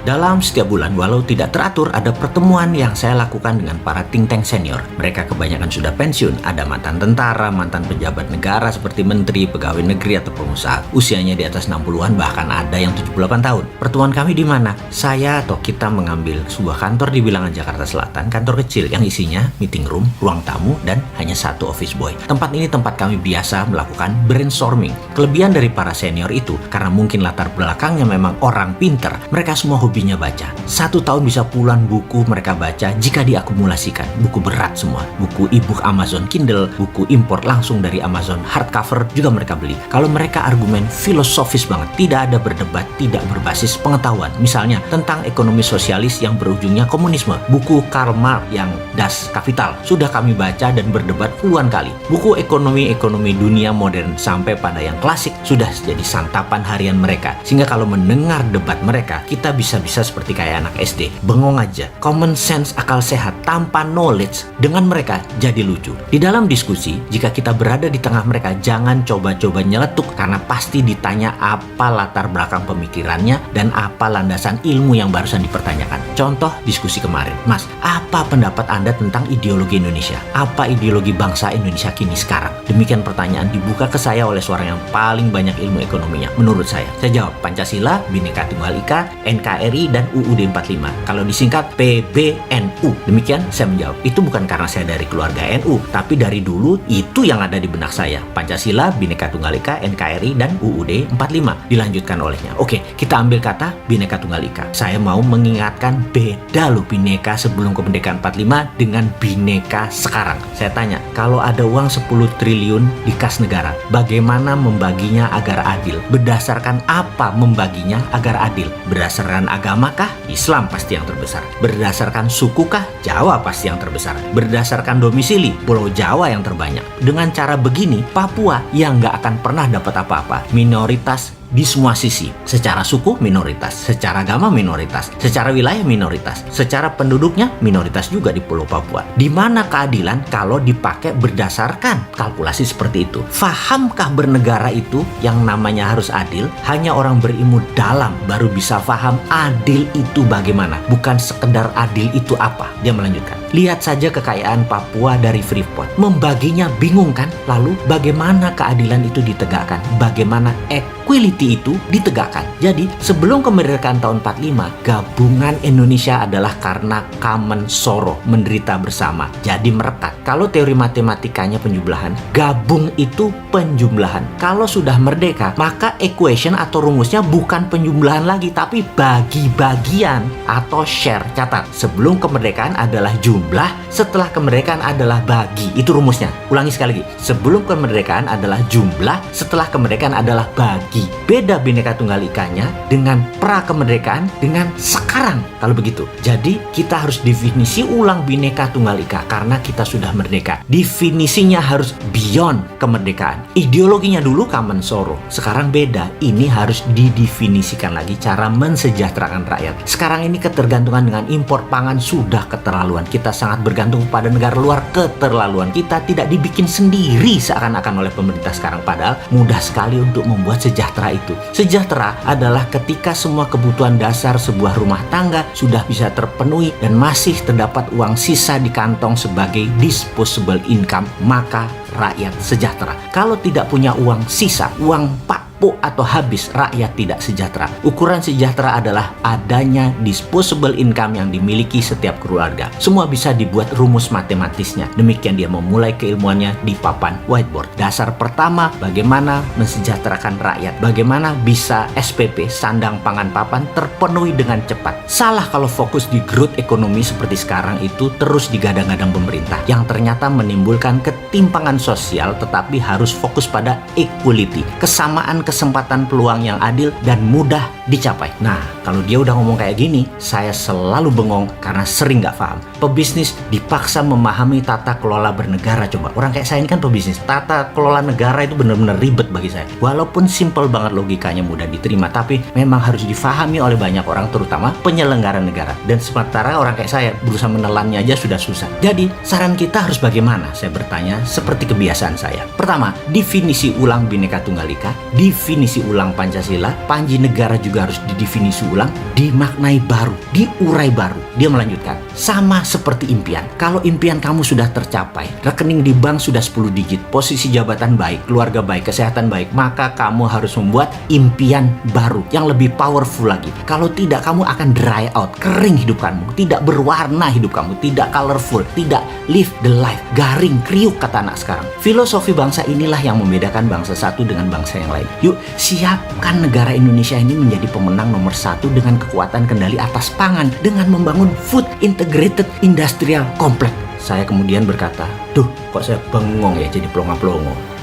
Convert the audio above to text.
Dalam setiap bulan, walau tidak teratur, ada pertemuan yang saya lakukan dengan para think tank senior. Mereka kebanyakan sudah pensiun, ada mantan tentara, mantan pejabat negara seperti menteri, pegawai negeri, atau pengusaha. Usianya di atas 60-an, bahkan ada yang 78 tahun. Pertemuan kami di mana? Saya atau kita mengambil sebuah kantor di Bilangan Jakarta Selatan, kantor kecil yang isinya meeting room, ruang tamu, dan hanya satu office boy. Tempat ini tempat kami biasa melakukan brainstorming. Kelebihan dari para senior itu, karena mungkin latar belakangnya memang orang pinter, mereka semua hobinya baca. 1 tahun bisa puluhan buku mereka baca jika diakumulasikan. Buku berat semua. Buku e-book Amazon Kindle, buku import langsung dari Amazon hardcover juga mereka beli. Kalau mereka argumen filosofis banget, tidak ada berdebat, tidak berbasis pengetahuan. Misalnya tentang ekonomi sosialis yang berujungnya komunisme. Buku Karl Marx yang Das Kapital sudah kami baca dan berdebat puluhan kali. Buku ekonomi dunia modern sampai pada yang klasik sudah jadi santapan harian mereka. Sehingga kalau mendengar debat mereka, kita bisa seperti kayak anak SD, bengong aja. Common sense, akal sehat tanpa knowledge dengan mereka jadi lucu. Di dalam diskusi, jika kita berada di tengah mereka, jangan coba-coba nyeletuk karena pasti ditanya apa latar belakang pemikirannya dan apa landasan ilmu yang barusan dipertanyakan. Contoh diskusi kemarin, Mas, apa pendapat Anda tentang ideologi Indonesia? Apa ideologi bangsa Indonesia kini sekarang? Demikian pertanyaan dibuka ke saya oleh seorang yang paling banyak ilmu ekonominya. Menurut saya jawab Pancasila, Bhinneka Tunggal Ika, NKRI, dan UUD 45. Kalau disingkat PBNU. Demikian saya menjawab. Itu bukan karena saya dari keluarga NU, tapi dari dulu itu yang ada di benak saya. Pancasila, Bhinneka Tunggal Ika, NKRI, dan UUD 45. Dilanjutkan olehnya. Oke, kita ambil kata Bhinneka Tunggal Ika. Saya mau mengingatkan beda loh Bhinneka sebelum kemerdekaan 45 dengan Bhinneka sekarang. Saya tanya, kalau ada uang 10 triliun di kas negara, bagaimana membaginya agar adil? Berdasarkan apa membaginya agar adil? Berdasarkan agama kah? Islam pasti yang terbesar. Berdasarkan suku kah? Jawa pasti yang terbesar. Berdasarkan domisili, Pulau Jawa yang terbanyak. Dengan cara begini, Papua yang nggak akan pernah dapat apa-apa. Minoritas di semua sisi. Secara suku minoritas, secara agama minoritas, secara wilayah minoritas, secara penduduknya minoritas juga di Pulau Papua. Di mana keadilan kalau dipakai berdasarkan kalkulasi seperti itu? Fahamkah bernegara itu yang namanya harus adil? Hanya orang berilmu dalam baru bisa paham adil itu bagaimana, bukan sekedar adil itu apa. Dia melanjutkan, lihat saja kekayaan Papua dari Freeport. Membaginya bingung kan? Lalu bagaimana keadilan itu ditegakkan? Bagaimana equality itu ditegakkan? Jadi sebelum kemerdekaan tahun 45, gabungan Indonesia adalah karena common sorrow, menderita bersama, jadi merekat. Kalau teori matematikanya penjumlahan, gabung itu penjumlahan. Kalau sudah merdeka, maka equation atau rumusnya bukan penjumlahan lagi, tapi bagi-bagian atau share. Catat, sebelum kemerdekaan adalah jumlah, setelah kemerdekaan adalah bagi. Itu rumusnya. Ulangi sekali lagi, sebelum kemerdekaan adalah jumlah, setelah kemerdekaan adalah bagi. Beda Bhinneka Tunggal Ikanya dengan pra kemerdekaan dengan sekarang kalau begitu. Jadi kita harus definisi ulang Bhinneka Tunggal Ika karena kita sudah merdeka. Definisinya harus beyond kemerdekaan. Ideologinya dulu common sorrow, sekarang beda. Ini harus didefinisikan lagi cara mensejahterakan rakyat. Sekarang ini ketergantungan dengan impor pangan sudah keterlaluan. Kita sangat bergantung pada negara luar, keterlaluan. Kita tidak dibikin sendiri seakan-akan oleh pemerintah sekarang, padahal mudah sekali untuk membuat sejahtera itu. Sejahtera adalah ketika semua kebutuhan dasar sebuah rumah tangga sudah bisa terpenuhi dan masih terdapat uang sisa di kantong sebagai disposable income, maka rakyat sejahtera. Kalau tidak punya uang sisa, uang pakpo atau habis, rakyat tidak sejahtera. Ukuran sejahtera adalah adanya disposable income yang dimiliki setiap keluarga. Semua bisa dibuat rumus matematisnya. Demikian dia memulai keilmuannya di papan whiteboard. Dasar pertama, bagaimana mensejahterakan rakyat. Bagaimana bisa SPP, sandang pangan papan, terpenuhi dengan cepat. Salah kalau fokus di growth ekonomi seperti sekarang itu terus digadang-gadang pemerintah, yang ternyata menimbulkan ketimpangan sosial, tetapi harus fokus pada equality, kesamaan kesempatan peluang yang adil dan mudah dicapai. Nah, kalau dia udah ngomong kayak gini, saya selalu bengong karena sering nggak paham. Pebisnis dipaksa memahami tata kelola bernegara. Coba, orang kayak saya ini kan pebisnis. Tata kelola negara itu benar-benar ribet bagi saya. Walaupun simple banget logikanya, mudah diterima, tapi memang harus difahami oleh banyak orang, terutama penyelenggara negara. Dan sementara orang kayak saya berusaha menelannya aja sudah susah. Jadi, saran kita harus bagaimana? Saya bertanya seperti kebiasaan saya. Pertama, definisi ulang Bhinneka Tunggal Ika, definisi ulang Pancasila. Panji negara juga harus didefinisi ulang, dimaknai baru, diurai baru. Dia melanjutkan, sama seperti impian. Kalau impian kamu sudah tercapai, rekening di bank sudah 10 digit, posisi jabatan baik, keluarga baik, kesehatan baik, maka kamu harus membuat impian baru yang lebih powerful lagi. Kalau tidak, kamu akan dry out, kering hidup kamu, tidak berwarna hidup kamu, tidak colorful, tidak live the life, garing, kriuk kata anak sekarang. Filosofi bangsa inilah yang membedakan bangsa satu dengan bangsa yang lain. Yuk, siapkan negara Indonesia ini menjadi pemenang nomor 1 dengan kekuatan kendali atas pangan, dengan membangun food integrated industrial complex. Saya kemudian berkata, duh kok saya bengong ya jadi pelongo-pelongo.